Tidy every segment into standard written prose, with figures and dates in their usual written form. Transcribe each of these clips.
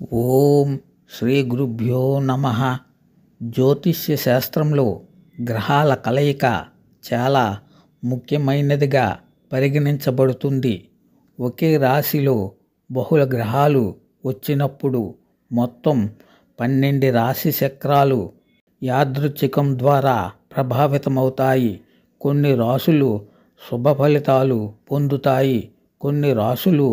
ఓం శ్రీ గురుభ్యో నమః. జ్యోతిష్య శాస్త్రంలో గ్రహాల కలయిక చాలా ముఖ్యమైనదిగా పరిగణించబడుతుంది. ఒకే రాశిలో బహుళ గ్రహాలు వచ్చినప్పుడు మొత్తం 12 రాశి చక్రాలు యాదృచ్ఛికం ద్వారా ప్రభావితమవుతాయి. కొన్ని రాశులు శుభ ఫలితాలు పొందుతాయి, కొన్ని రాశులు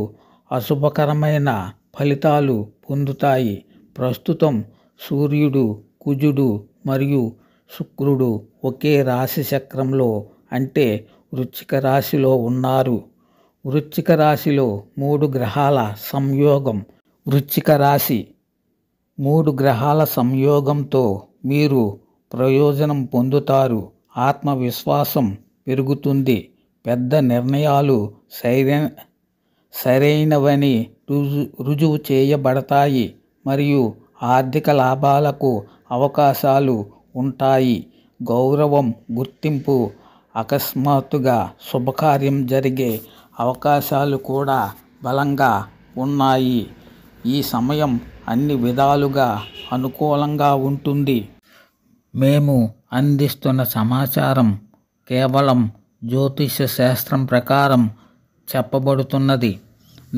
అశుభకరమైన ఫలితాలు పొందుతాయి. ప్రస్తుతం సూర్యుడు, కుజుడు మరియు శుక్రుడు ఒకే రాశి చక్రంలో అంటే వృశ్చిక రాశిలో ఉన్నారు. వృశ్చిక రాశిలో 3 గ్రహాల సంయోగం. వృశ్చిక రాశి 3 గ్రహాల సంయోగంతో మీరు ప్రయోజనం పొందుతారు. ఆత్మవిశ్వాసం పెరుగుతుంది. పెద్ద నిర్ణయాలు సరైనవని రుజువు చేయబడతాయి మరియు ఆర్థిక లాభాలకు అవకాశాలు ఉంటాయి. గౌరవం, గుర్తింపు, అకస్మాత్తుగా శుభకార్యం జరిగే అవకాశాలు కూడా బలంగా ఉన్నాయి. ఈ సమయం అన్ని విధాలుగా అనుకూలంగా ఉంటుంది. మేము అందిస్తున్న సమాచారం కేవలం జ్యోతిష శాస్త్రం ప్రకారం చెప్పబడుతున్నది.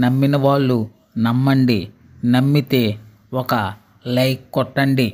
నమ్మిన వాళ్ళు నమ్మండి, నమ్మితే ఒక లైక్ కొట్టండి.